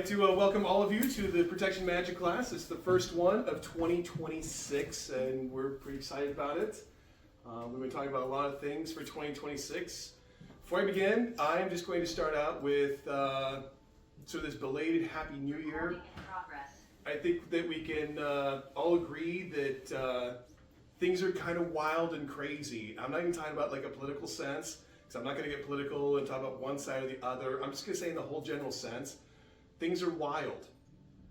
to welcome all of you to the Protection Magic class. It's the first one of 2026, and we're pretty excited about it. We've been talking about a lot of things for 2026. Before I begin, I'm just going to start out with sort of this belated Happy New Year. I think that we can all agree that things are kind of wild and crazy. I'm not even talking about like a political sense, because I'm not going to get political and talk about one side or the other. I'm just going to say in the whole general sense, things are wild.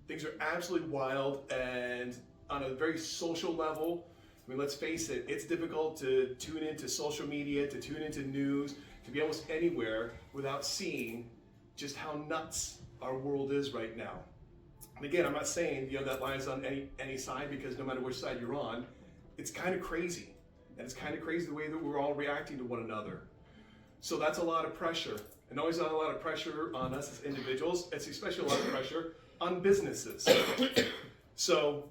Things are absolutely wild, and on a very social level, I mean, let's face it, it's difficult to tune into social media, to tune into news, to be almost anywhere without seeing just how nuts our world is right now. And again, I'm not saying that lies on any side, because no matter which side you're on, it's kind of crazy. And it's kind of crazy the way that we're all reacting to one another. So that's a lot of pressure. And always a lot of pressure on us as individuals. It's especially a lot of pressure on businesses. So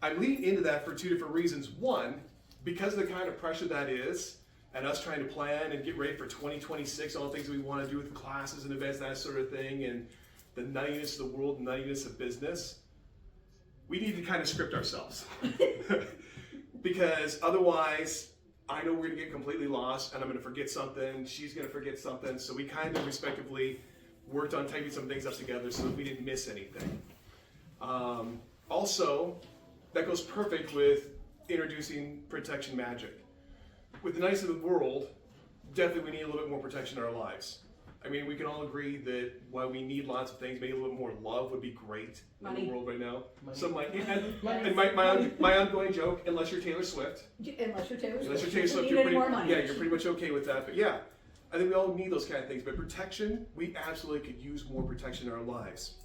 I'm leading into that for two different reasons. One, because of the kind of pressure that is, and us trying to plan and get ready for 2026, all the things we want to do with classes and events, that sort of thing, and the nuttiness of the world, the nuttiness of business, we need to kind of script ourselves. Because otherwise, I know we're going to get completely lost, and I'm going to forget something, she's going to forget something, so we kind of respectively worked on typing some things up together so that we didn't miss anything. Also, that goes perfect with introducing protection magic. With the nice of the world, definitely we need a little bit more protection in our lives. I mean, we can all agree that while we need lots of things, maybe a little bit more love would be great in the world right now. Some might, and my ongoing joke, unless you're Taylor Swift. Unless you're Taylor Swift, you're pretty much okay with that. But yeah, I think we all need those kind of things. But protection, we absolutely could use more protection in our lives.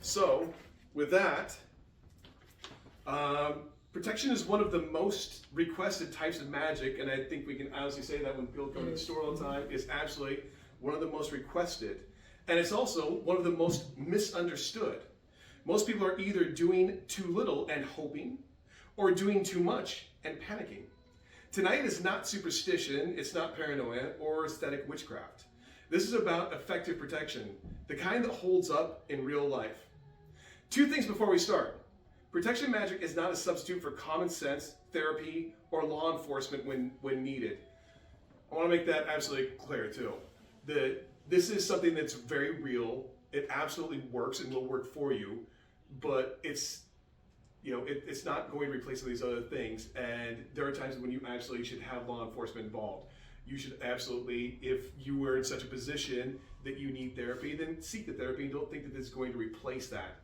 So, with that, protection is one of the most requested types of magic, and I think we can honestly say that when people come to the store all the time, is absolutely one of the most requested. And it's also one of the most misunderstood. Most people are either doing too little and hoping, or doing too much and panicking. Tonight is not superstition, it's not paranoia, or aesthetic witchcraft. This is about effective protection, the kind that holds up in real life. Two things before we start. Protection magic is not a substitute for common sense, therapy, or law enforcement when needed. I want to make that absolutely clear too. This is something that's very real. It absolutely works and will work for you, but it's not going to replace some of these other things. And there are times when you absolutely should have law enforcement involved. You should absolutely, if you were in such a position that you need therapy, then seek the therapy and don't think that this is going to replace that.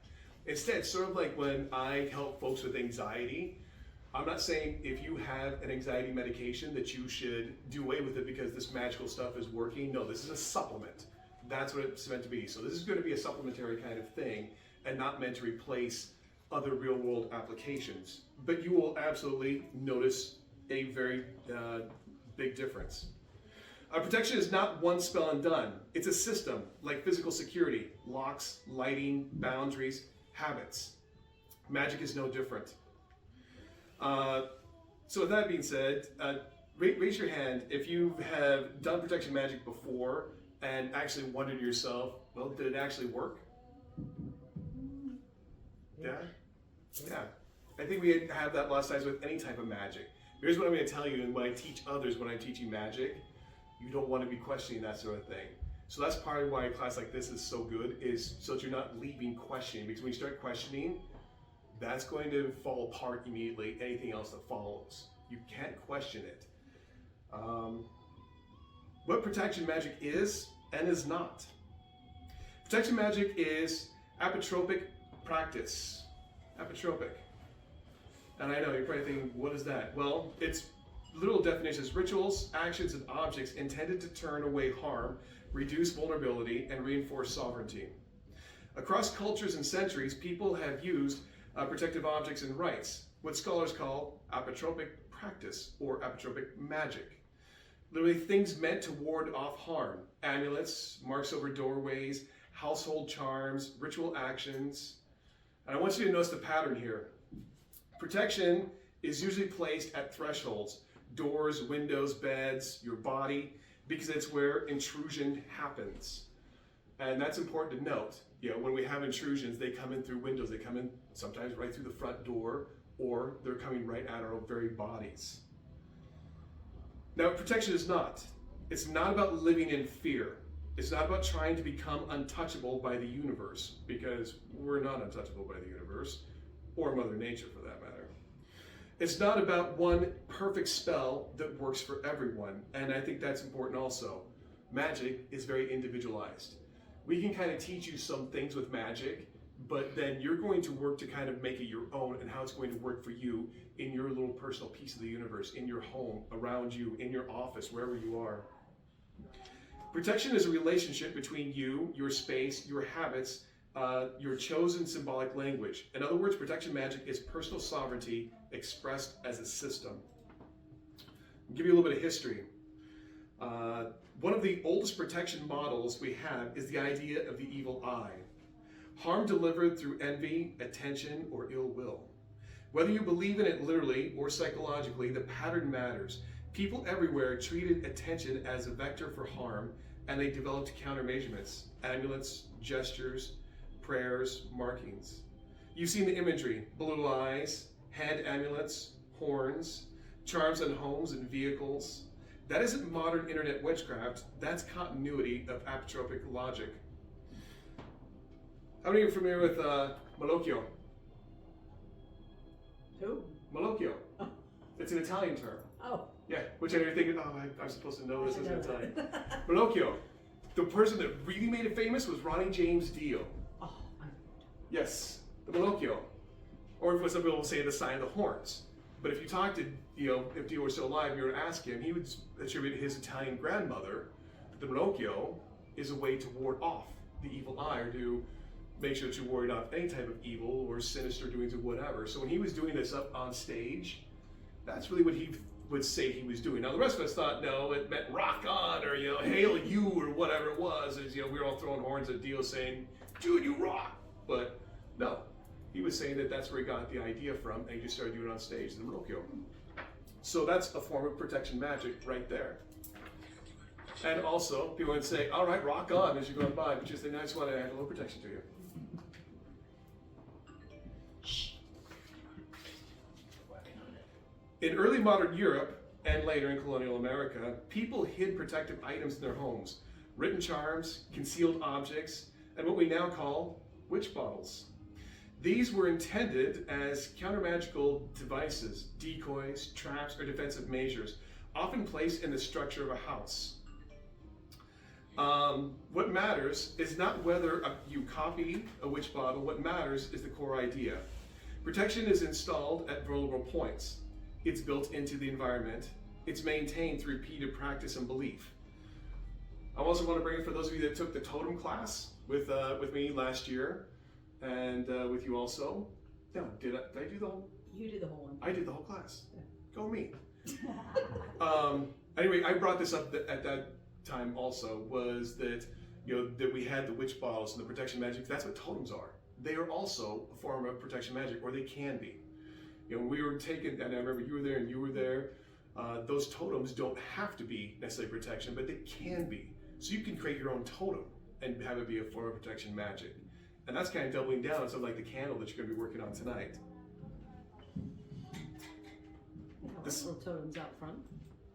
Instead, sort of like when I help folks with anxiety, I'm not saying if you have an anxiety medication that you should do away with it because this magical stuff is working. No, this is a supplement. That's what it's meant to be. So this is going to be a supplementary kind of thing and not meant to replace other real world applications. But you will absolutely notice a very big difference. Protection is not one spell and done. It's a system like physical security, locks, lighting, boundaries, habits. Magic is no different. So with that being said, raise your hand if you have done protection magic before and actually wondered to yourself, well, did it actually work? Yeah? Yeah. I think we have that lots of times with any type of magic. Here's what I'm going to tell you, and when I teach others when I'm teaching magic, you don't want to be questioning that sort of thing. So that's part of why a class like this is so good, is so that you're not leaving questioning, because when you start questioning, that's going to fall apart immediately, anything else that follows. You can't question it. What protection magic is and is not. Protection magic is apotropic practice. Apotropic. And I know you're probably thinking, what is that? Well, its literal definition is rituals, actions, and objects intended to turn away harm, reduce vulnerability, and reinforce sovereignty. Across cultures and centuries, people have used protective objects and rites, what scholars call apotropic practice or apotropic magic. Literally things meant to ward off harm. Amulets, marks over doorways, household charms, ritual actions. And I want you to notice the pattern here. Protection is usually placed at thresholds, doors, windows, beds, your body, because it's where intrusion happens. And that's important to note. When we have intrusions, they come in through windows. They come in sometimes right through the front door, or they're coming right at our very bodies. Now, protection is not. It's not about living in fear. It's not about trying to become untouchable by the universe, because we're not untouchable by the universe, or Mother Nature for that matter. It's not about one perfect spell that works for everyone, and I think that's important also. Magic is very individualized. We can kind of teach you some things with magic, but then you're going to work to kind of make it your own and how it's going to work for you in your little personal piece of the universe, in your home, around you, in your office, wherever you are. Protection is a relationship between you, your space, your habits, your chosen symbolic language. In other words, protection magic is personal sovereignty expressed as a system. I'll give you a little bit of history. One of the oldest protection models we have is the idea of the evil eye. Harm delivered through envy, attention, or ill will. Whether you believe in it literally or psychologically, the pattern matters. People everywhere treated attention as a vector for harm, and they developed countermeasurements, amulets, gestures, prayers, markings. You've seen the imagery: blue eyes, hand amulets, horns, charms on homes and vehicles. That isn't modern internet witchcraft, that's continuity of apotropic logic. How many of you are familiar with Malocchio? Who? Malocchio. Oh. It's an Italian term. Oh. Yeah, which I know you're thinking, I'm supposed to know this as an Italian. Malocchio. The person that really made it famous was Ronnie James Dio. Oh, Yes, the Malocchio. Or what some people will say, the sign of the horns. But if you talk to, if Dio were still alive, and you were to ask him, he would attribute his Italian grandmother that the Malocchio is a way to ward off the evil eye, or to make sure that you ward off any type of evil or sinister doings or whatever. So when he was doing this up on stage, that's really what he would say he was doing. Now the rest of us thought, no, it meant rock on, or hail you, or whatever it was. As we were all throwing horns at Dio saying, dude, you rock. But no. He was saying that that's where he got the idea from, and he just started doing it on stage, the Malocchio. So that's a form of protection magic right there. And also, people would say, all right, rock on as you're going by, but just think, I just want to add a little protection to you. In early modern Europe, and later in colonial America, people hid protective items in their homes, written charms, concealed objects, and what we now call witch bottles. These were intended as counter-magical devices, decoys, traps, or defensive measures, often placed in the structure of a house. What matters is not whether you copy a witch bottle. What matters is the core idea. Protection is installed at vulnerable points. It's built into the environment. It's maintained through repeated practice and belief. I also want to bring it for those of you that took the totem class with me last year, and with you also. No, did I do the whole? You did the whole one. I did the whole class. Go me. Anyway, I brought this up at that time also, was that that we had the witch bottles and the protection magic. That's what totems are. They are also a form of protection magic, or they can be. When we were taken, and I remember you were there and you were there, those totems don't have to be necessarily protection, but they can be. So you can create your own totem and have it be a form of protection magic. And that's kind of doubling down on something like the candle that you're going to be working on tonight. We have our little totems out front.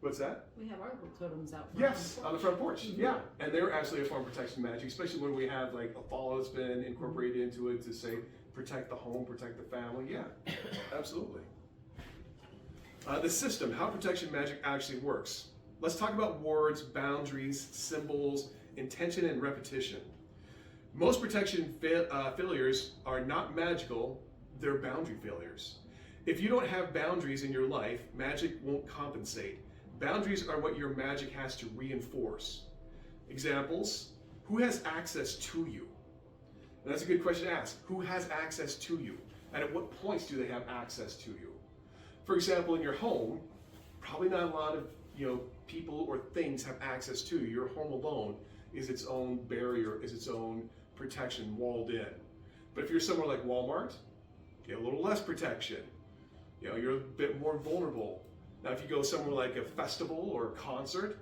What's that? We have our little totems out front. Yes, on the front porch. Yeah, and they're absolutely a form of protection magic, especially when we have like a fall that's been incorporated into it to say protect the home, protect the family. Yeah, absolutely. The system, how protection magic actually works. Let's talk about words, boundaries, symbols, intention, and repetition. Most protection failures are not magical, they're boundary failures. If you don't have boundaries in your life, magic won't compensate. Boundaries are what your magic has to reinforce. Examples: who has access to you? And that's a good question to ask. Who has access to you? And at what points do they have access to you? For example, in your home, probably not a lot of people or things have access to you. Your home alone is its own barrier, is its own protection walled in. But if you're somewhere like Walmart, you have a little less protection. You're a bit more vulnerable. Now, if you go somewhere like a festival or a concert,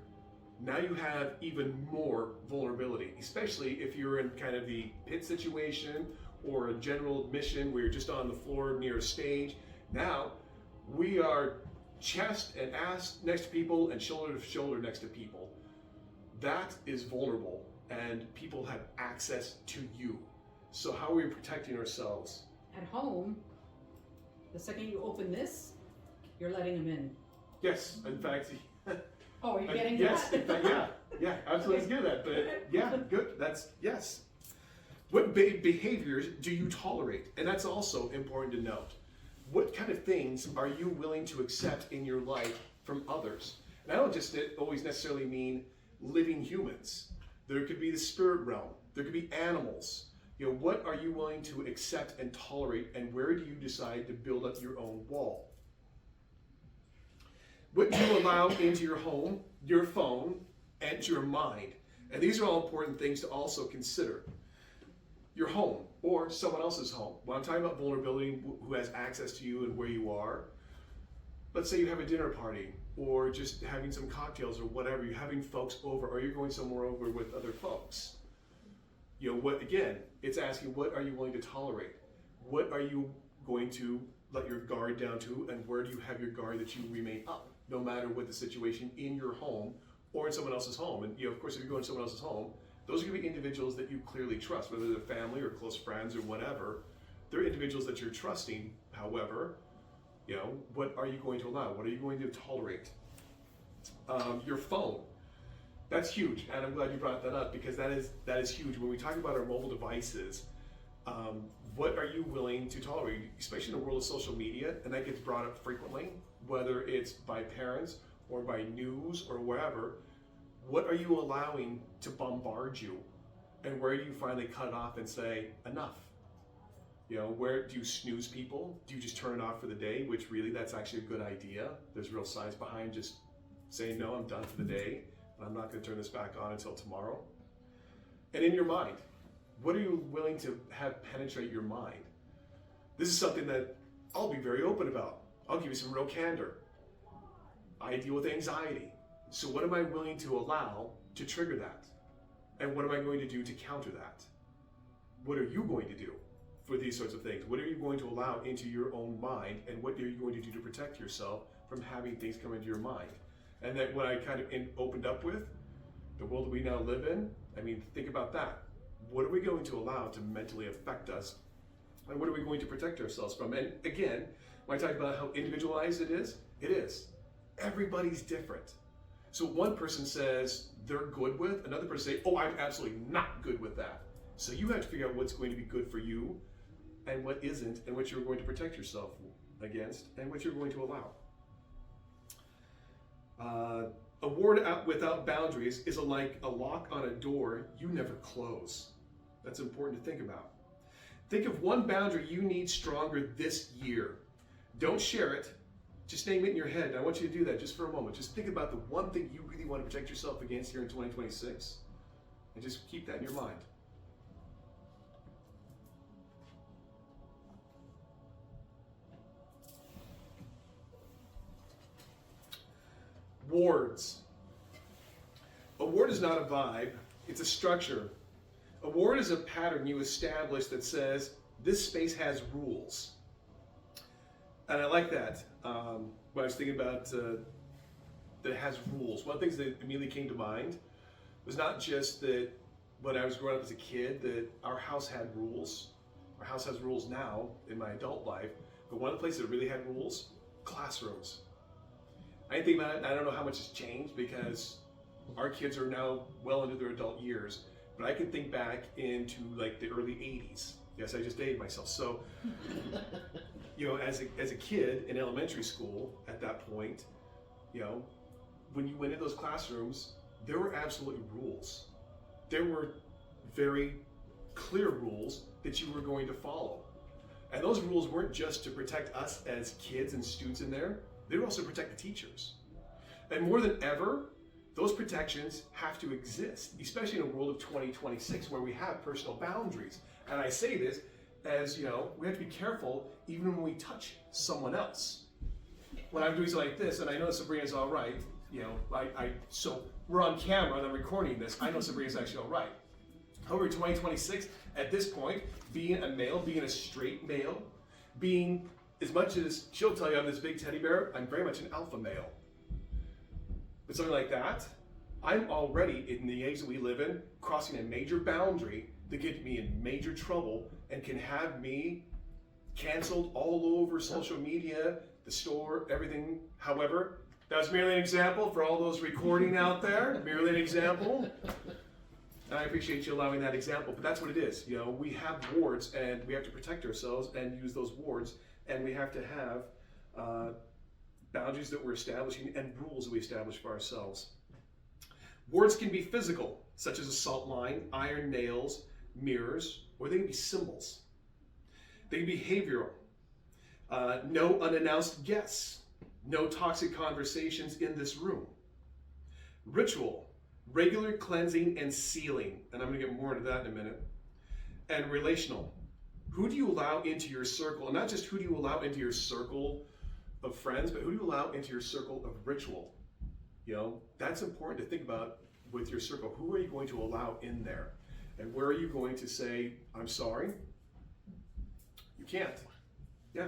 now you have even more vulnerability, especially if you're in kind of the pit situation or a general admission where you're just on the floor near a stage. Now we are chest and ass next to people and shoulder to shoulder next to people. That is vulnerable, and people have access to you. So how are we protecting ourselves? At home, the second you open this, you're letting them in. Yes, in fact. Oh, are you getting yes, that? in fact, yeah, absolutely. Okay. Let's get that. But yeah, good. That's yes. What behaviors do you tolerate? And that's also important to note. What kind of things are you willing to accept in your life from others? And I don't just always necessarily mean living humans. There could be the spirit realm. There could be animals. You know, what are you willing to accept and tolerate, and where do you decide to build up your own wall? What do you allow into your home, your phone, and your mind? And these are all important things to also consider. Your home or someone else's home. When I'm talking about vulnerability, who has access to you and where you are, let's say you have a dinner party or just having some cocktails or whatever, you're having folks over, or you're going somewhere over with other folks. You know, what, again, it's asking, what are you willing to tolerate? What are you going to let your guard down to, and where do you have your guard that you remain up, no matter what the situation in your home or in someone else's home? And you know, of course, if you go in someone else's home, those are going to be individuals that you clearly trust, whether they're family or close friends or whatever. They're individuals that you're trusting. However, you know, what are you going to allow? What are you going to tolerate? Your phone. That's huge, and I'm glad you brought that up, because that is huge. When we talk about our mobile devices, what are you willing to tolerate, especially in the world of social media? And that gets brought up frequently, whether it's by parents or by news or wherever. What are you allowing to bombard you? And where do you finally cut it off and say, enough? You know, where do you snooze people? Do you just turn it off for the day? Which really, that's actually a good idea. There's real science behind just saying, no, I'm done for the day. I'm not going to turn this back on until tomorrow. And in your mind, what are you willing to have penetrate your mind? This is something that I'll be very open about. I'll give you some real candor. I deal with anxiety. So what am I willing to allow to trigger that? And what am I going to do to counter that? What are you going to do for these sorts of things? What are you going to allow into your own mind? And what are you going to do to protect yourself from having things come into your mind? And that what I kind of opened up with, the world that we now live in, I mean, think about that. What are we going to allow to mentally affect us? And what are we going to protect ourselves from? And again, when I talk about how individualized it is, everybody's different. So one person says they're good with, another person say, oh, I'm absolutely not good with that. So you have to figure out what's going to be good for you and what isn't, and what you're going to protect yourself against, and what you're going to allow. A ward out without boundaries is like a lock on a door you never close. That's important to think about. Think of one boundary you need stronger this year. Don't share it. Just name it in your head. I want you to do that just for a moment. Just think about the one thing you really want to protect yourself against here in 2026, and just keep that in your mind. Wards. A ward is not a vibe, it's a structure. A ward is a pattern you establish that says, this space has rules. And I like that. When I was thinking about that it has rules, one of the things that immediately came to mind was not just that when I was growing up as a kid, that our house had rules. Our house has rules now in my adult life, but one of the places that really had rules, classrooms. I didn't think about it, I don't know how much has changed because our kids are now well into their adult years, but I can think back into like the early 80s. Yes, I just dated myself. So, you know, as a kid in elementary school at that point, you know, when you went in those classrooms, there were absolutely rules. There were very clear rules that you were going to follow. And those rules weren't just to protect us as kids and students in there, they would also protect the teachers. And more than ever, those protections have to exist, especially in a world of 2026 where we have personal boundaries. And I say this as, you know, we have to be careful even when we touch someone else. When I'm doing something like this, and I know Sabrina's all right, You know, so we're on camera and I'm recording this. I know Sabrina's actually all right. However, 2026, at this point, being a male, being a straight male, being, as much as she'll tell you I'm this big teddy bear, I'm very much an alpha male. But something like that, I'm already, in the age that we live in, crossing a major boundary that gets me in major trouble and can have me canceled all over social media, the store, everything. However, that's merely an example for all those recording out there, merely an example. And I appreciate you allowing that example, but that's what it is. You know, we have wards and we have to protect ourselves and use those wards, and we have to have boundaries that we're establishing and rules that we establish for ourselves. Words can be physical, such as a salt line, iron nails, mirrors, or they can be symbols. They can be behavioral. No unannounced guests. No toxic conversations in this room. Ritual, regular cleansing and sealing. And I'm going to get more into that in a minute. And relational. Who do you allow into your circle? And not just who do you allow into your circle of friends, but who do you allow into your circle of ritual? You know, that's important to think about with your circle. Who are you going to allow in there? And where are you going to say, I'm sorry? You can't. Yeah.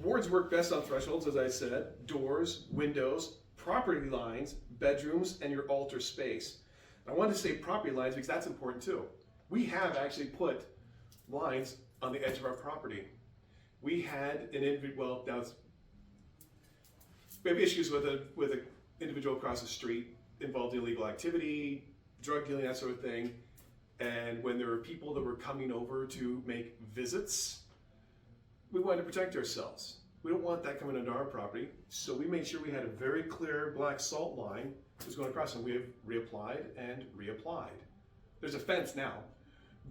Wards work best on thresholds, as I said, doors, windows, property lines, bedrooms, and your altar space. I wanted to say property lines because that's important too. We have actually put lines on the edge of our property. We had an individual, well, now we have issues with an individual across the street involved in illegal activity, drug dealing, that sort of thing. And when there were people that were coming over to make visits, we wanted to protect ourselves. We don't want that coming into our property. So we made sure we had a very clear black salt line that was going across, and we have reapplied and reapplied. There's a fence now,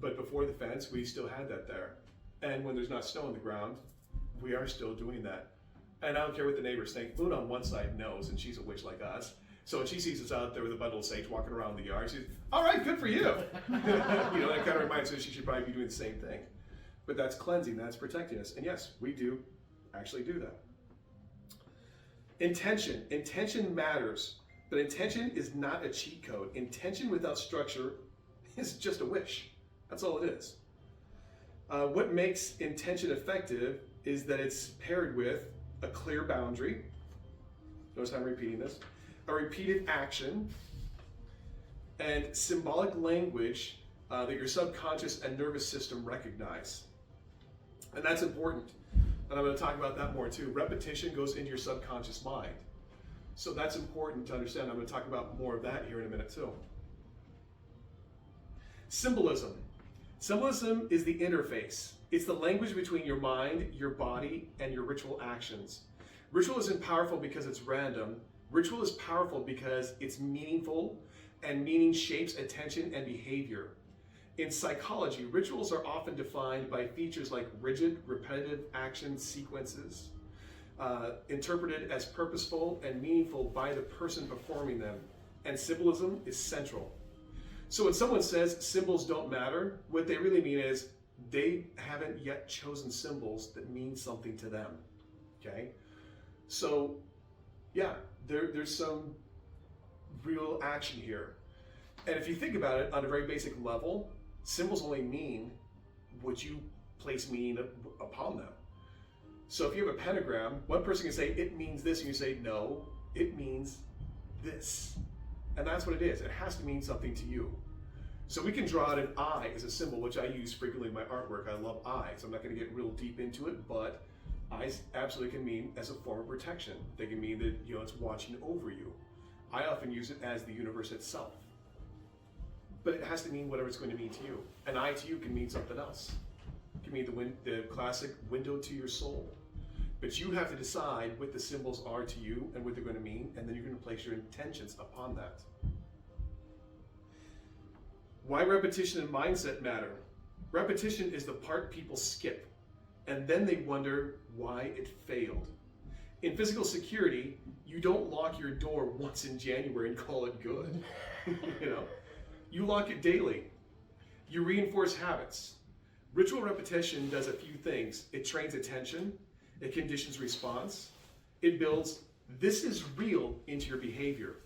but before the fence, we still had that there. And when there's not snow on the ground, we are still doing that. And I don't care what the neighbors think. Luna on one side knows, and she's a witch like us. So when she sees us out there with a bundle of sage walking around the yard, she's, all right, good for you. You know, that kind of reminds her she should probably be doing the same thing. But that's cleansing, that's protecting us. And yes, we do actually do that. Intention. Intention matters, but intention is not a cheat code. Intention without structure is just a wish. That's all it is. What makes intention effective is that it's paired with a clear boundary. Notice how I'm repeating this. A repeated action and symbolic language that your subconscious and nervous system recognize. And that's important. And I'm going to talk about that more too. Repetition goes into your subconscious mind. So that's important to understand. I'm going to talk about more of that here in a minute too. Symbolism. Symbolism is the interface. It's the language between your mind, your body, and your ritual actions. Ritual isn't powerful because it's random. Ritual is powerful because it's meaningful, and meaning shapes attention and behavior. In psychology, rituals are often defined by features like rigid, repetitive action sequences, interpreted as purposeful and meaningful by the person performing them. And symbolism is central. So when someone says symbols don't matter, what they really mean is they haven't yet chosen symbols that mean something to them. Okay? So, yeah, there's some real action here. And if you think about it on a very basic level, symbols only mean what you place meaning upon them. So if you have a pentagram, one person can say, it means this, and you say, no, it means this. And that's what it is. It has to mean something to you. So we can draw out an eye as a symbol, which I use frequently in my artwork. I love eyes. I'm not going to get real deep into it, but eyes absolutely can mean as a form of protection. They can mean that, you know, it's watching over you. I often use it as the universe itself. But it has to mean whatever it's going to mean to you. An eye to you can mean something else. It can mean the classic window to your soul. But you have to decide what the symbols are to you and what they're going to mean, and then you're going to place your intentions upon that. Why repetition and mindset matter? Repetition is the part people skip, and then they wonder why it failed. In physical security, you don't lock your door once in January and call it good. You know, you lock it daily. You reinforce habits. Ritual repetition does a few things. It trains attention, It conditions response. It builds this is real into your behavior.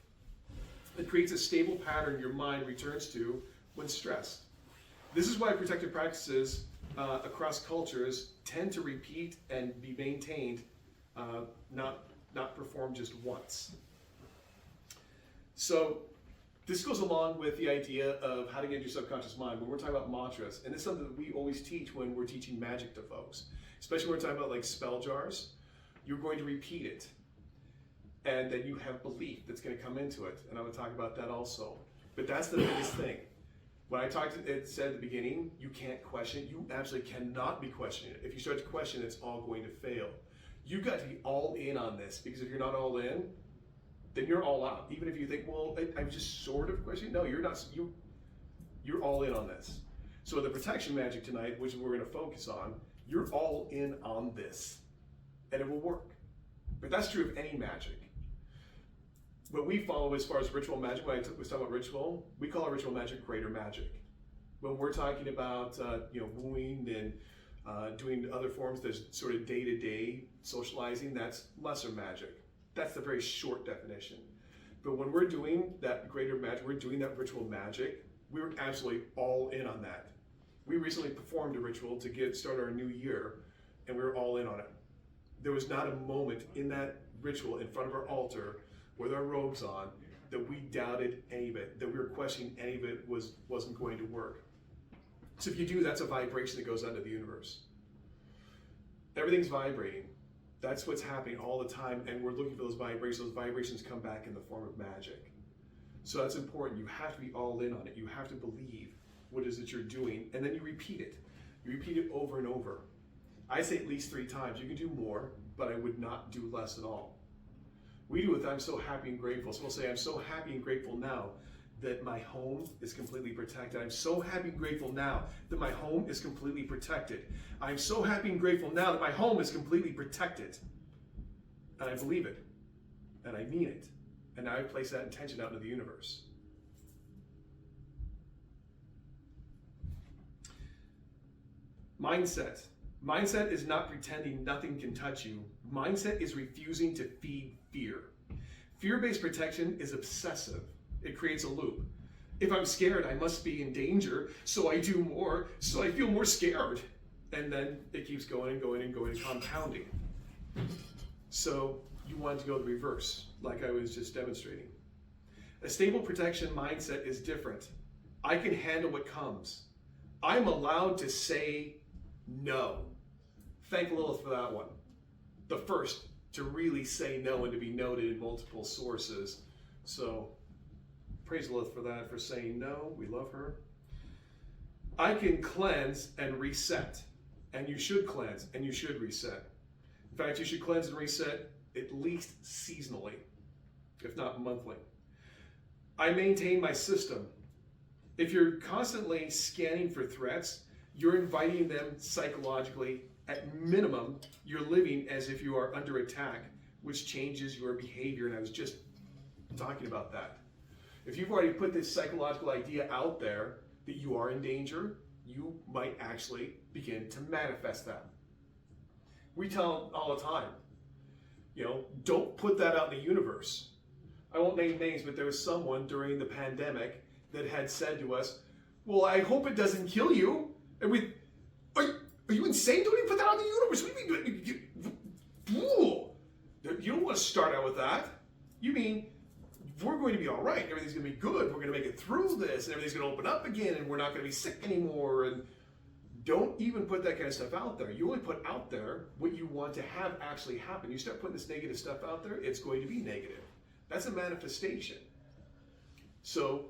It creates a stable pattern your mind returns to when stressed. This is why protective practices across cultures tend to repeat and be maintained, not performed just once. So this goes along with the idea of how to get into your subconscious mind. When we're talking about mantras, and it's something that we always teach when we're teaching magic to folks, especially when we're talking about like spell jars, you're going to repeat it. And then you have belief that's going to come into it. And I'm going to talk about that also. But that's the biggest thing. When I said at the beginning, you can't question it. You absolutely cannot be questioning it. If you start to question it, it's all going to fail. You've got to be all in on this, because if you're not all in, then you're all out. Even if you think, well, I'm just sort of questioning. No, you're not. You're all in on this. So the protection magic tonight, which we're going to focus on, you're all in on this, and it will work. But that's true of any magic. What we follow as far as ritual magic, when I was talking about ritual, we call our ritual magic greater magic. When we're talking about wooing and doing other forms, there's sort of day-to-day socializing, that's lesser magic. That's the very short definition. But when we're doing that greater magic, we're doing that ritual magic, we're absolutely all in on that. We recently performed a ritual to start our new year, and we were all in on it. There was not a moment in that ritual in front of our altar with our robes on that we doubted any of it, that we were questioning any of it wasn't going to work. So if you do, that's a vibration that goes out into the universe. Everything's vibrating. That's what's happening all the time, and we're looking for those vibrations. Those vibrations come back in the form of magic. So that's important. You have to be all in on it. You have to believe what it is that you're doing, and then you repeat it. You repeat it over and over. I say at least 3 times. You can do more, but I would not do less at all. We do with I'm so happy and grateful. So we'll say, I'm so happy and grateful now that my home is completely protected. I'm so happy and grateful now that my home is completely protected. I'm so happy and grateful now that my home is completely protected. And I believe it. And I mean it. And now I place that intention out into the universe. Mindset. Mindset is not pretending nothing can touch you. Mindset is refusing to feed fear. Fear-based protection is obsessive. It creates a loop. If I'm scared, I must be in danger, so I do more, so I feel more scared. And then it keeps going and going and going, compounding. So you want to go the reverse, like I was just demonstrating. A stable protection mindset is different. I can handle what comes. I'm allowed to say no. Thank Lilith for that one. The first to really say no and to be noted in multiple sources. So praise Lilith for that, for saying no. We love her. I can cleanse and reset. And you should cleanse and you should reset. In fact, you should cleanse and reset at least seasonally, if not monthly. I maintain my system. If you're constantly scanning for threats, you're inviting them psychologically. At minimum, you're living as if you are under attack, which changes your behavior. And I was just talking about that. If you've already put this psychological idea out there that you are in danger, you might actually begin to manifest that. We tell all the time, don't put that out in the universe. I won't name names, but there was someone during the pandemic that had said to us, well, I hope it doesn't kill you. And we, are you insane? Don't even put that out in the universe. What do you mean? Fool. You don't want to start out with that. You mean, we're going to be all right. Everything's going to be good. We're going to make it through this, and everything's going to open up again, and we're not going to be sick anymore. And don't even put that kind of stuff out there. You only put out there what you want to have actually happen. You start putting this negative stuff out there, it's going to be negative. That's a manifestation. So,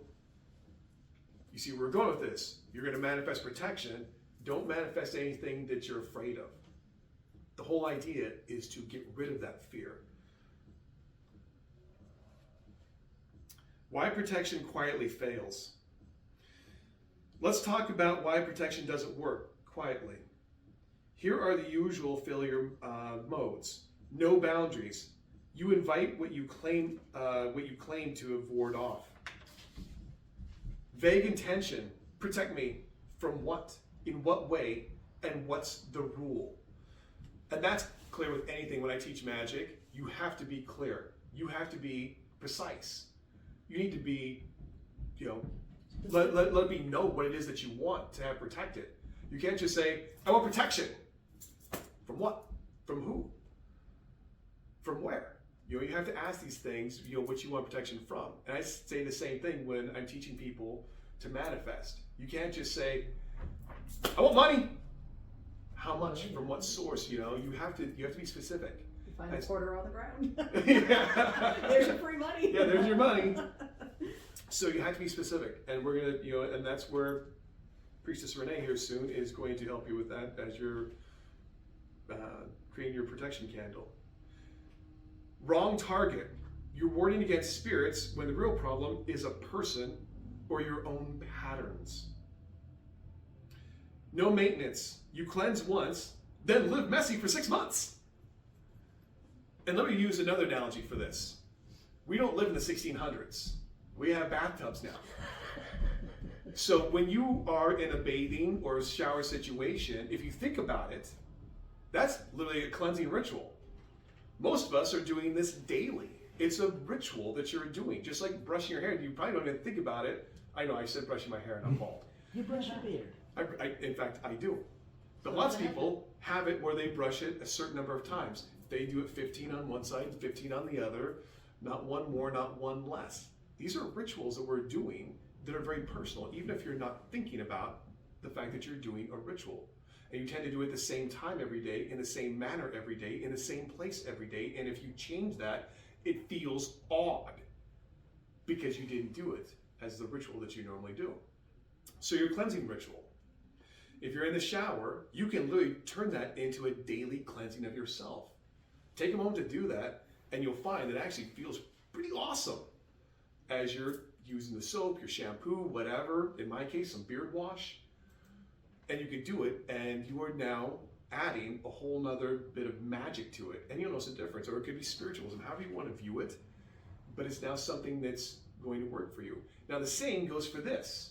you see where we're going with this. You're going to manifest protection. Don't manifest anything that you're afraid of. The whole idea is to get rid of that fear. Why protection quietly fails. Let's talk about why protection doesn't work quietly. Here are the usual failure modes. No boundaries. You invite what you claim to ward off. Vague intention. Protect me from what? In what way? And what's the rule? And that's clear with anything. When I teach magic, you have to be clear. You have to be precise. You need to be, let it be know what it is that you want to have protected. You can't just say, I want protection. From what? From who? From where? You have to ask these things, what you want protection from. And I say the same thing when I'm teaching people to manifest. You can't just say, I want money. How much? From what source? You have to be specific. You find a quarter on the ground. Yeah. There's your free money. Yeah, there's your money. So you have to be specific, and we're gonna, and that's where Priestess Renée here soon is going to help you with that as you're creating your protection candle. Wrong target. You're warding against spirits when the real problem is a person or your own patterns. No maintenance. You cleanse once, then live messy for 6 months. And let me use another analogy for this. We don't live in the 1600s. We have bathtubs now. So when you are in a bathing or a shower situation, if you think about it, that's literally a cleansing ritual. Most of us are doing this daily. It's a ritual that you're doing, just like brushing your hair. You probably don't even think about it. I know I said brushing my hair and I'm bald. You brush your beard. In fact, I do. But lots of people have it where they brush it a certain number of times. They do it 15 on one side and 15 on the other. Not one more, not one less. These are rituals that we're doing that are very personal, even if you're not thinking about the fact that you're doing a ritual. And you tend to do it the same time every day, in the same manner every day, in the same place every day. And if you change that, it feels odd because you didn't do it as the ritual that you normally do. So your cleansing ritual. If you're in the shower, you can literally turn that into a daily cleansing of yourself. Take a moment to do that, and you'll find that it actually feels pretty awesome as you're using the soap, your shampoo, whatever. In my case, some beard wash. And you can do it, and you are now adding a whole nother bit of magic to it. And you'll notice a difference, or it could be spiritualism, however you want to view it. But it's now something that's going to work for you. Now the same goes for this.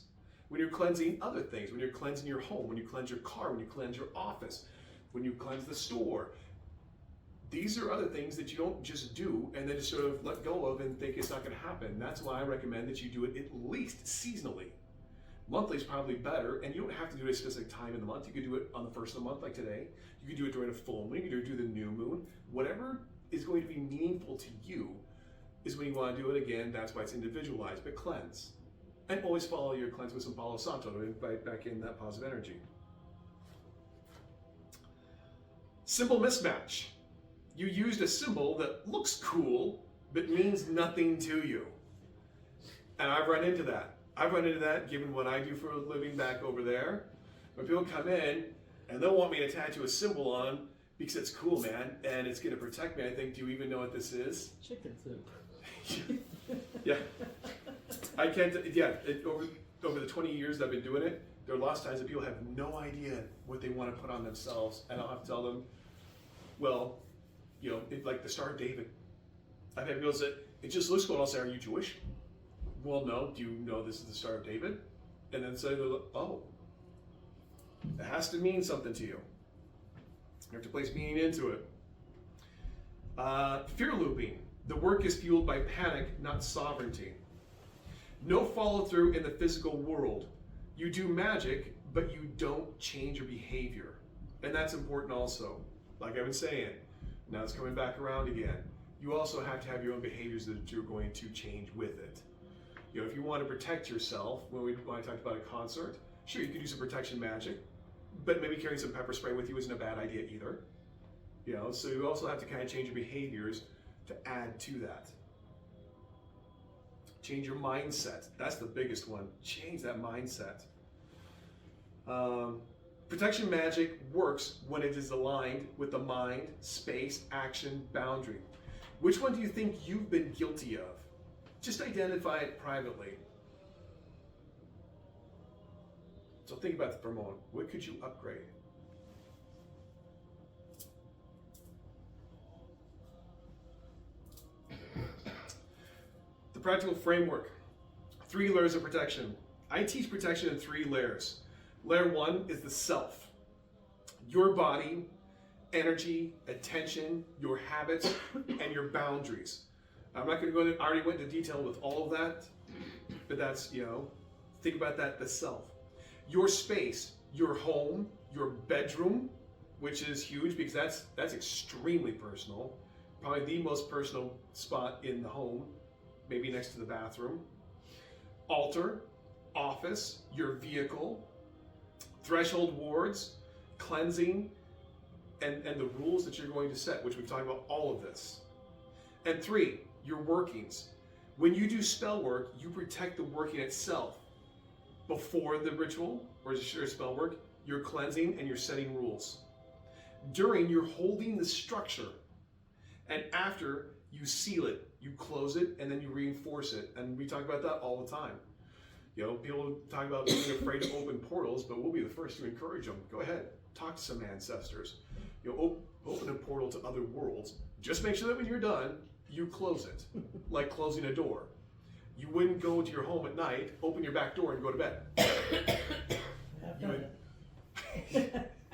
When you're cleansing other things, when you're cleansing your home, when you cleanse your car, when you cleanse your office, when you cleanse the store, these are other things that you don't just do and then just sort of let go of and think it's not going to happen. That's why I recommend that you do it at least seasonally. Monthly is probably better, and you don't have to do it at a specific time in the month. You could do it on the first of the month, like today. You could do it during a full moon. You could do the new moon. Whatever is going to be meaningful to you is when you want to do it. Again, that's why it's individualized, but cleanse. And always follow your cleanse with some Palo Santo to invite back in that positive energy. Symbol mismatch. You used a symbol that looks cool, but means nothing to you. And I've run into that. I've run into that given what I do for a living back over there. When people come in and they'll want me to tattoo a symbol on because it's cool, man, and it's going to protect me. I think, do you even know what this is? Chicken soup. Yeah. I can't, over the 20 years that I've been doing it, there are lots of times that people have no idea what they want to put on themselves, and I'll have to tell them, well, like the Star of David. I've had people say, it just looks cool, and I'll say, are you Jewish? Well, no. Do you know this is the Star of David? And then say, oh, it has to mean something to you. You have to place meaning into it. Fear looping. The work is fueled by panic, not sovereignty. No follow through in the physical world. You do magic, but you don't change your behavior. And that's important also. Like I've been saying, now it's coming back around again. You also have to have your own behaviors that you're going to change with it. If you want to protect yourself, when I talked about a concert, sure, you could do some protection magic, but maybe carrying some pepper spray with you isn't a bad idea either. So you also have to kind of change your behaviors to add to that. Change your mindset. That's the biggest one. Change that mindset. Protection magic works when it is aligned with the mind, space, action, boundary. Which one do you think you've been guilty of? Just identify it privately. So think about that for a moment. What could you upgrade? The practical framework. 3 layers of protection. I teach protection in 3 layers. Layer 1 is the self. Your body energy, attention, your habits, and your boundaries. I'm not going to go into, I already went into detail with all of that, but that's, think about that, the self. Your space, your home, your bedroom, which is huge because that's extremely personal. Probably the most personal spot in the home, maybe next to the bathroom. Altar, office, your vehicle, threshold wards, cleansing, and the rules that you're going to set, which we've talked about all of this. And 3, your workings. When you do spell work, you protect the working itself. Before the ritual, or your spell work, you're cleansing and you're setting rules. During, you're holding the structure. And after, you seal it, you close it, and then you reinforce it. And we talk about that all the time. People talk about being afraid to open portals, but we'll be the first to encourage them. Go ahead, talk to some ancestors. Open a portal to other worlds. Just make sure that when you're done, you close it, like closing a door. You wouldn't go to your home at night, open your back door, and go to bed.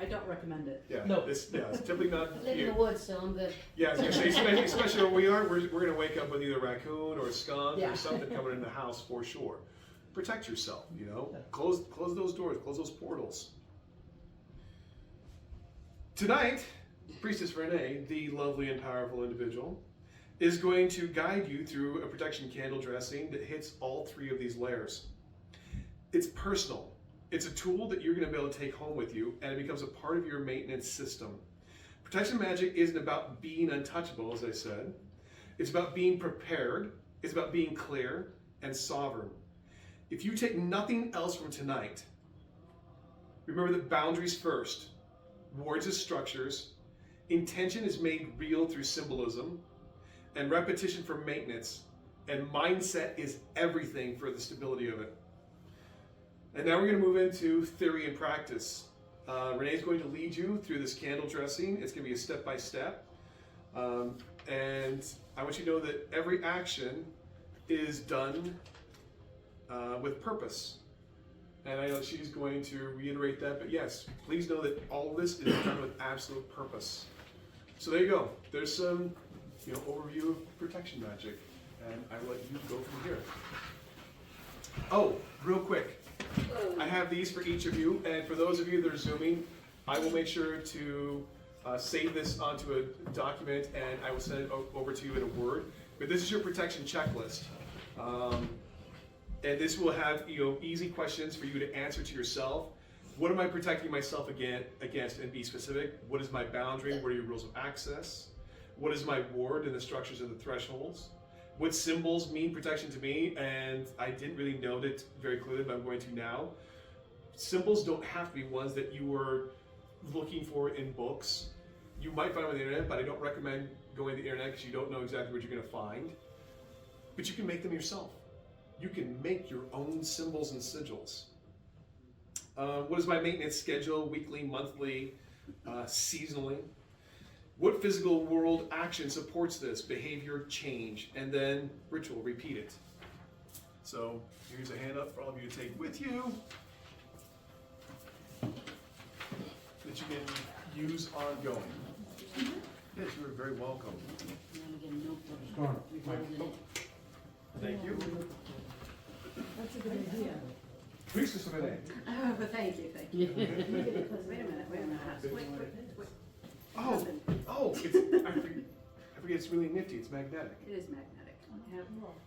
I don't recommend it. Yeah, No. it's typically not. I live in the woods, so I'm good. Yeah, I was gonna say, especially where we are, we're gonna wake up with either a raccoon or a skunk Yeah. or something coming in the house for sure. Protect yourself, Close those doors, close those portals. Tonight, Priestess Renée, the lovely and powerful individual, is going to guide you through a protection candle dressing that hits all 3 of these layers. It's personal. It's a tool that you're going to be able to take home with you, and it becomes a part of your maintenance system. Protection magic isn't about being untouchable, as I said. It's about being prepared. It's about being clear and sovereign. If you take nothing else from tonight, remember that boundaries first, wards as structures, intention is made real through symbolism, and repetition for maintenance, and mindset is everything for the stability of it. And now we're going to move into theory and practice. Renee is going to lead you through this candle dressing. It's going to be a step-by-step. And I want you to know that every action is done with purpose. And I know she's going to reiterate that, but yes, please know that all of this is done with absolute purpose. So there you go. There's some overview of protection magic, and I will let you go from here. Oh, real quick. I have these for each of you, and for those of you that are Zooming, I will make sure to save this onto a document, and I will send it over to you in a Word. But this is your protection checklist. And this will have easy questions for you to answer to yourself. What am I protecting myself against? And be specific. What is my boundary? What are your rules of access? What is my ward and the structures of the thresholds? What symbols mean protection to me? And I didn't really note it very clearly, but I'm going to now. Symbols don't have to be ones that you were looking for in books. You might find them on the internet, but I don't recommend going to the internet because you don't know exactly what you're going to find. But you can make them yourself. You can make your own symbols and sigils. What is my maintenance schedule, weekly, monthly, seasonally? What physical world action supports this? Behavior, change, and then ritual, repeat it. So here's a hand up for all of you to take with you that you can use ongoing. Yes, you are very welcome. Thank you. That's a good idea. Priestess Renée. Oh, but thank you. Wait a minute. Wait. Oh, I forget, it's really nifty, it's magnetic. It is magnetic.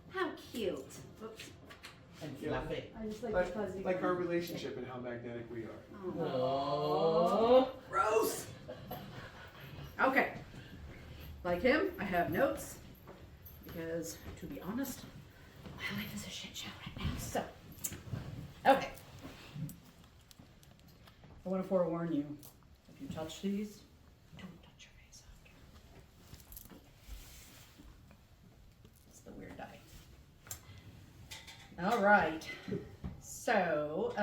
How cute. Oops. And fluffy. I just like the fuzzy. Like our relationship and how magnetic we are. Oh. Gross. Okay. Like him, I have notes because, to be honest, my life is a shit show right now. So, okay. I want to forewarn you. If you touch these, don't touch your face after. It's the weird die. All right. So,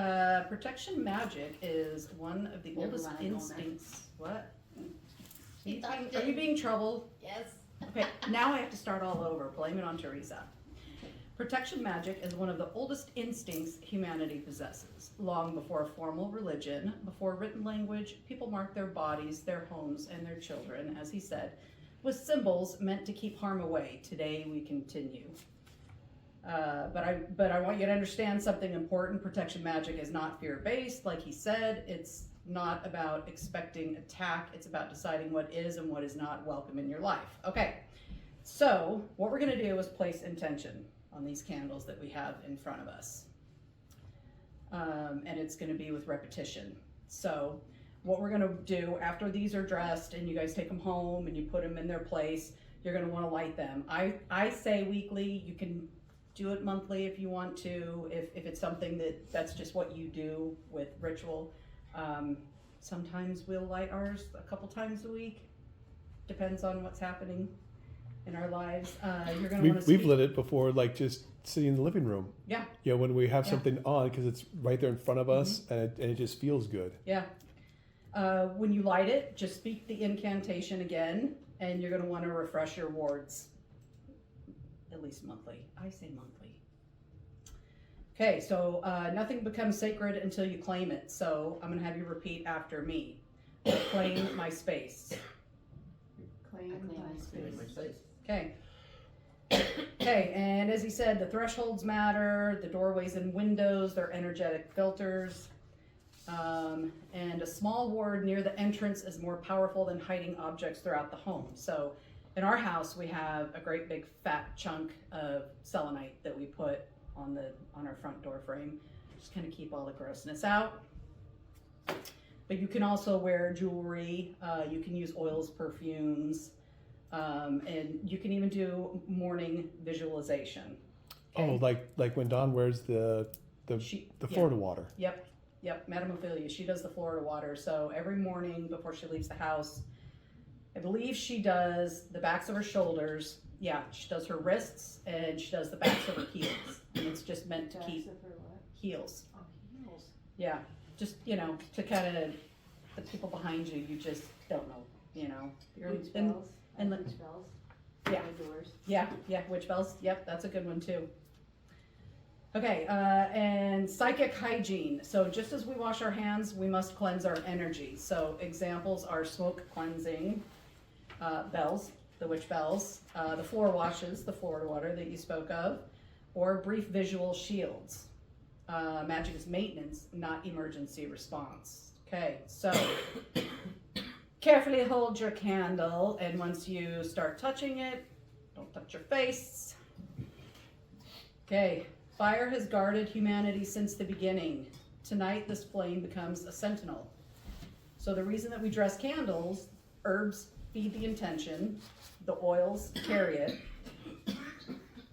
protection magic is one of the Never oldest mind, Homer. instincts. What? She touched Are you it. being troubled? Yes. Okay, now I have to start all over. Blame it on Teresa. Protection magic is one of the oldest instincts humanity possesses. Long before formal religion, before written language, people marked their bodies, their homes, and their children, as he said, with symbols meant to keep harm away. Today we continue. But I want you to understand something important. Protection magic is not fear-based, like he said. It's not about expecting attack. It's about deciding what is and what is not welcome in your life. Okay, so what we're going to do is place intention on these candles that we have in front of us. And it's going to be with repetition. So what we're going to do after these are dressed and you guys take them home and you put them in their place, you're going to want to light them. I say weekly. You can do it monthly if you want to, if it's something that's just what you do with ritual. Sometimes we'll light ours a couple times a week. Depends on what's happening in our lives. You're going to want to We've lit it before, like just sitting in the living room. Yeah. You know, when we have Yeah. something on, because it's right there in front of us, and it just feels good. Yeah. When you light it, just speak the incantation again, and you're going to want to refresh your wards at least monthly. I say monthly. Okay, so nothing becomes sacred until you claim it. So I'm going to have you repeat after me. Claim my space. Claim my space. Okay. Okay, and as he said, the thresholds matter, the doorways and windows, they're energetic filters. And a small ward near the entrance is more powerful than hiding objects throughout the home. So in our house, we have a great big fat chunk of selenite that we put on our front door frame. Just kind of keep all the grossness out. But you can also wear jewelry. You can use oils, perfumes. And you can even do morning visualization. Okay? Oh, like when Dawn wears the Florida water. Yep, Madame Ophelia, she does the Florida water. So every morning before she leaves the house, I believe she does the backs of her shoulders. Yeah, she does her wrists and she does the backs of her heels. And it's just meant to keep heels. Oh, heels. Yeah, just, to kind of, the people behind you, you just don't know, You're Witch in- bells. and the- Witch bells. Yeah. The doors. Yeah, witch bells. Yep, that's a good one too. Okay, and psychic hygiene. So just as we wash our hands, we must cleanse our energy. So examples are smoke cleansing, bells, the witch bells, the floor washes, the Florida water that you spoke of, or brief visual shields. Magic is maintenance, not emergency response. Okay, so carefully hold your candle, and once you start touching it, don't touch your face. Okay, fire has guarded humanity since the beginning. Tonight, this flame becomes a sentinel. So the reason that we dress candles, herbs feed the intention, the oils carry it.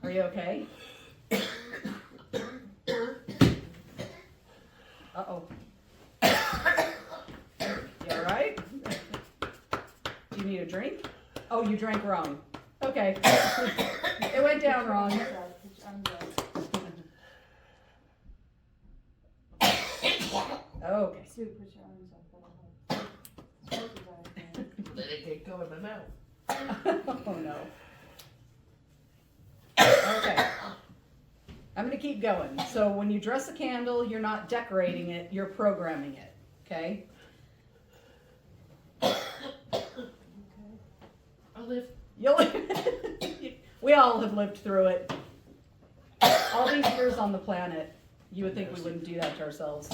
Are you okay? Uh-oh. You all right? Do you need a drink? Oh, you drank wrong. Okay. It went down wrong. Okay. Sue, put your arms up. Let it get going in and out. Oh no. Okay. I'm going to keep going. So when you dress a candle, you're not decorating it, you're programming it. Okay? I'll live. You'll we all have lived through it. All these years on the planet, you would think we wouldn't do that to ourselves.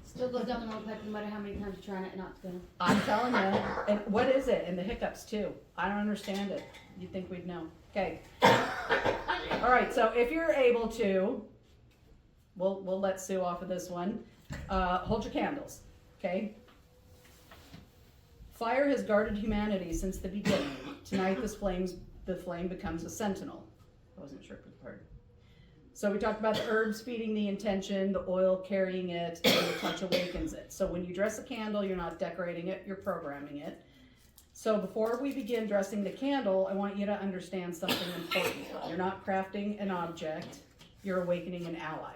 Still goes down the wrong pipe no matter how many times you try it, not gonna. I'm telling you. And what is it? And the hiccups too. I don't understand it. You'd think we'd know. Okay. All right. So if you're able to, we'll let Sue off of this one. Hold your candles. Okay. Fire has guarded humanity since the beginning. Tonight, the flame becomes a sentinel. I wasn't sure if it was part. So we talked about the herbs feeding the intention, the oil carrying it, and the touch awakens it. So when you dress a candle, you're not decorating it, you're programming it. So before we begin dressing the candle, I want you to understand something important. You're not crafting an object, you're awakening an ally.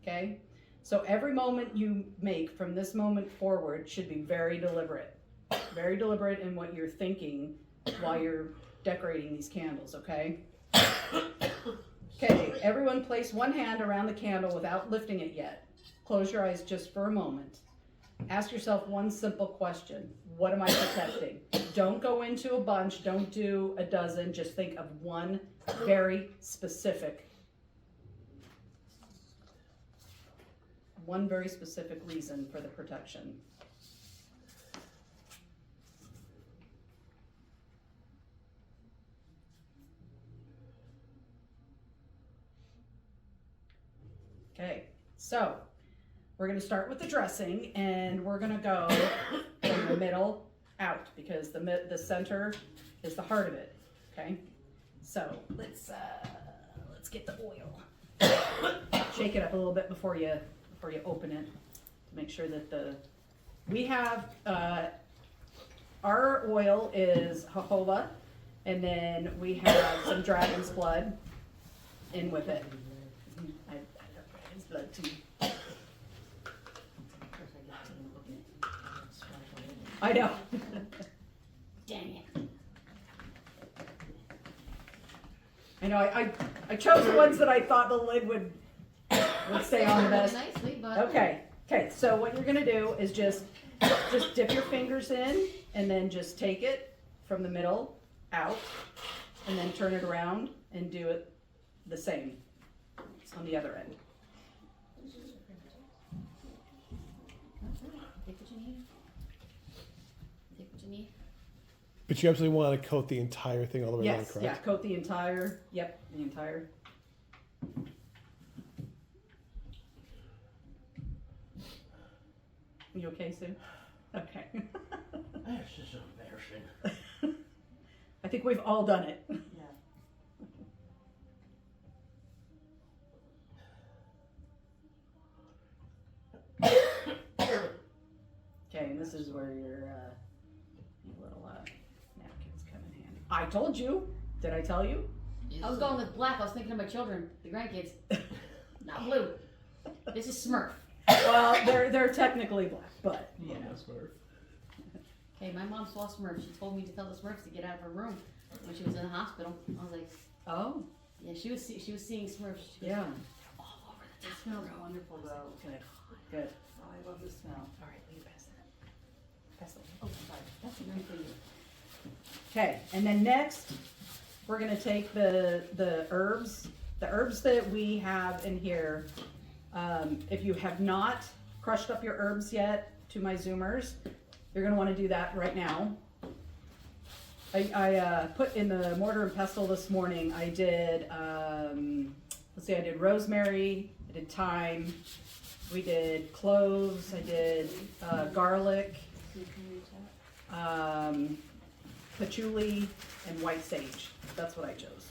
Okay? So every moment you make from this moment forward should be very deliberate. Very deliberate in what you're thinking while you're decorating these candles, okay? Okay, everyone place one hand around the candle without lifting it yet. Close your eyes just for a moment. Ask yourself one simple question. What am I protecting? Don't go into a bunch. Don't do a dozen. Just think of one very specific reason for the protection. Okay, so we're going to start with the dressing, and we're going to go from the middle out because the center is the heart of it. Okay, so let's get the oil. Shake it up a little bit before you open it to make sure that we have our oil is jojoba, and then we have some dragon's blood in with it. I love dragon's blood too. I know. Dang it. I know. I chose the ones that I thought the lid would stay on the best. Nicely, but Okay. Okay. So what you're gonna do is just dip your fingers in, and then just take it from the middle out, and then turn it around and do it the same on the other end. take what you need. Take what you need. But you absolutely want to coat the entire thing all the way around, Yes. correct? Yeah. Coat the entire. Yep. The entire. You okay, Sue? Okay. That's just embarrassing. I think we've all done it. Okay, and this is where your little napkins come in handy. I told you. Did I tell you? I was going with black. I was thinking of my children, the grandkids. Not blue. This is Smurf. Well, they're technically black, but you know. Okay, my mom saw Smurf. She told me to tell the Smurfs to get out of her room when she was in the hospital. I was like, Oh, yeah, she was seeing Smurfs. She was yeah. all over the It top. smells wonderful though. Good. Good. Oh, I love the smell. All right, will you pass that? Pass that. Oh, sorry. That's a good for you. Okay, and then next, we're gonna take the herbs that we have in here. If you have not crushed up your herbs yet, to my Zoomers, you're gonna want to do that right now. I put in the mortar and pestle this morning. I did let's see, I did rosemary, I did thyme, we did cloves, I did garlic, patchouli, and white sage. That's what I chose.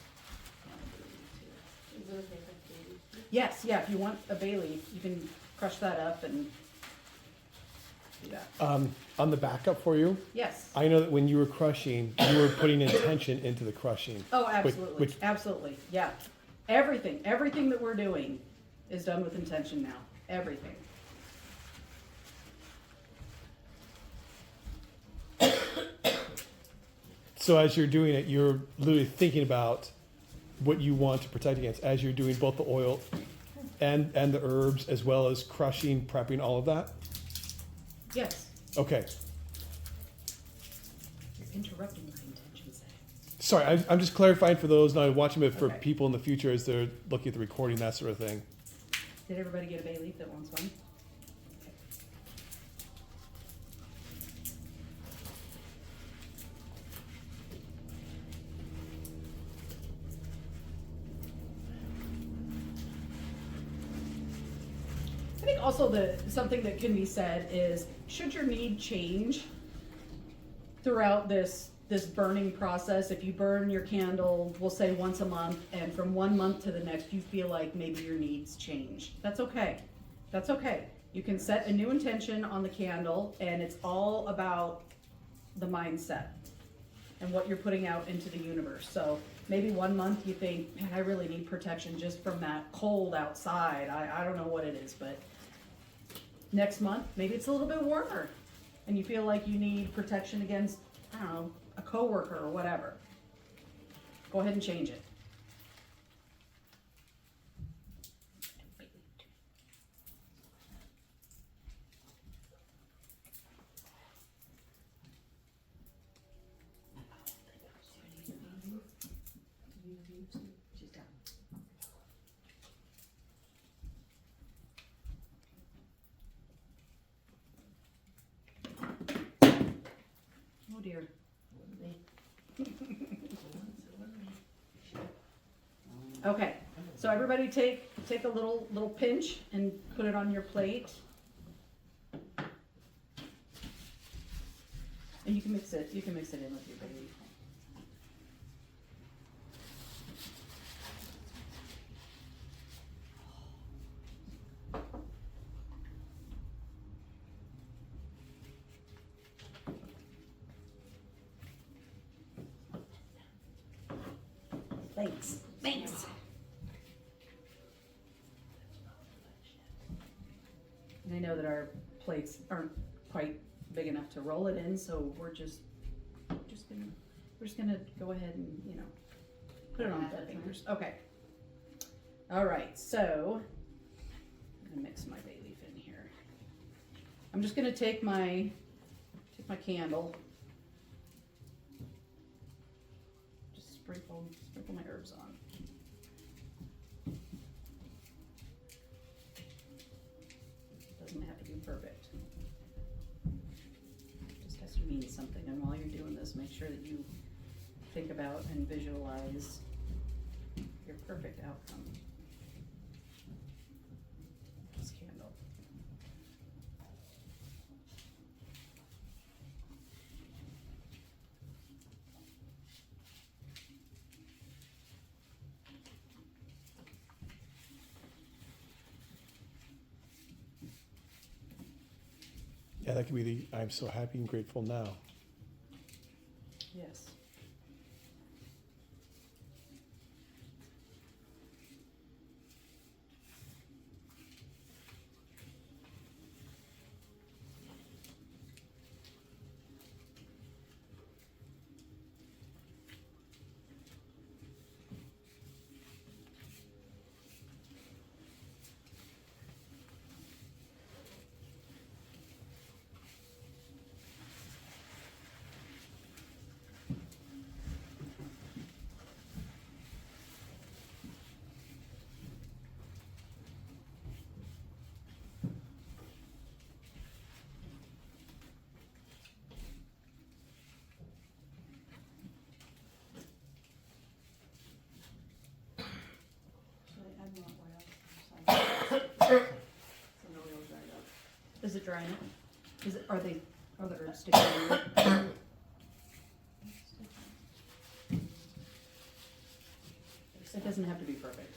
Yes, yeah, if you want a bay leaf, you can crush that up and do that. On the backup for you, Yes. I know that when you were crushing, you were putting intention into the crushing. Oh, absolutely. which- Absolutely. Yeah. Everything that we're doing is done with intention now. Everything. So as you're doing it, you're literally thinking about what you want to protect against as you're doing both the oil and the herbs, as well as crushing, prepping, all of that? Yes. Okay. You're interrupting my intention, Zach. Sorry, I'm just clarifying for those, now watching it for Okay. people in the future as they're looking at the recording, that sort of thing. Did everybody get a bay leaf that wants one? I think also something that can be said is, should your need change throughout this burning process, if you burn your candle, we'll say once a month, and from 1 month to the next you feel like maybe your needs change, that's okay. That's okay. You can set a new intention on the candle, and it's all about the mindset and what you're putting out into the universe. So maybe 1 month you think, man, I really need protection just from that cold outside. I don't know what it is, but next month, maybe it's a little bit warmer and you feel like you need protection against, I don't know, a coworker or whatever. Go ahead and change it. Okay, so everybody take a little pinch and put it on your plate. And you can mix it in with your baby. Thanks. And I know that our plates aren't quite big enough to roll it in, so we're just gonna go ahead and, put it on the fingers. Okay. All right, so I'm gonna mix my bay leaf in here. I'm just gonna take my candle. Just sprinkle my herbs on. Doesn't have to be perfect. Just has to mean something. And while you're doing this, make sure that you think about and visualize your perfect outcome. This candle. Yeah, that could be the I'm so happy and grateful now. Yes. Is it drying up? Are the herbs sticking in it? It doesn't have to be perfect.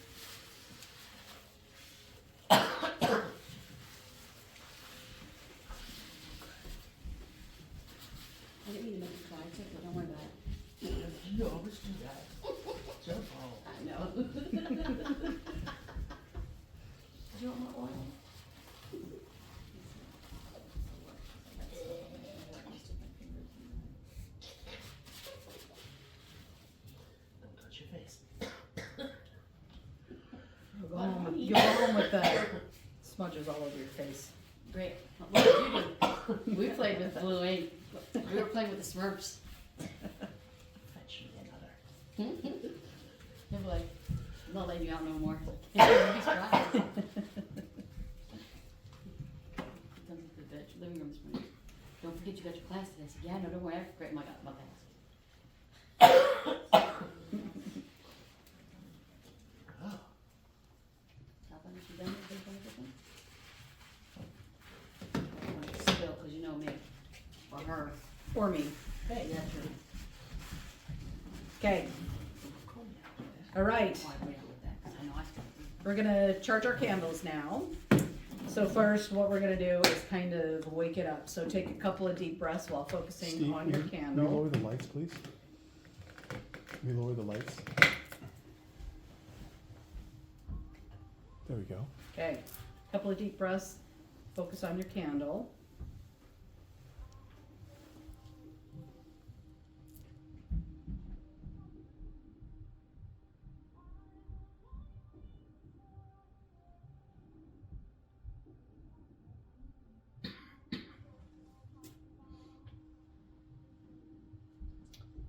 I didn't mean to make it cry, but don't worry about it. You always do that. It's your fault. I know. Do you want more oil? Don't touch your face. You'll go home with the smudges all over your face. Great. What did you do? We played with blue ink. We were playing with the Smurfs. Fetch me another. They were like, I'm not letting you out no more. You'd be surprised. Comes into the living room this morning. Don't forget you got your class today. I said, yeah, no, don't worry. I forgot my class. Oh, Top on you done with everything? I don't want to spill, because you know me. Or her. Or me. Hey, yeah, true. Okay, cool now. all right. Why wait with that? 'Cause I know I spilled. We're gonna charge our candles now. So first, what we're gonna do is kind of wake it up. So take a couple of deep breaths while focusing Steve, on your will you candle. lower the lights, please? Can you lower the lights? There we go. Okay, couple of deep breaths. Focus on your candle.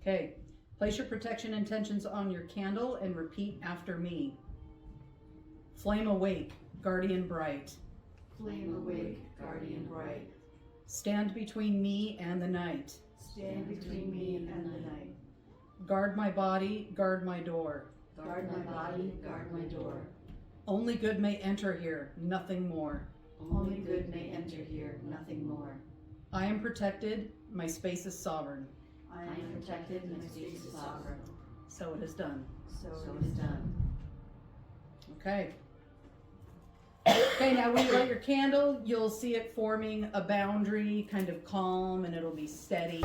Okay, place your protection intentions on your candle and repeat after me. Flame awake, guardian bright. Flame awake, guardian bright. Stand between me and the night. Stand between me and the night. Guard my body, guard my door. Guard my body, guard my door. Only good may enter here, nothing more. Only good may enter here, nothing more. I am protected, my space is sovereign. I am protected, my space is sovereign. So it is done. So it is done. Okay. Okay, now when you light your candle, you'll see it forming a boundary, kind of calm, and it'll be steady.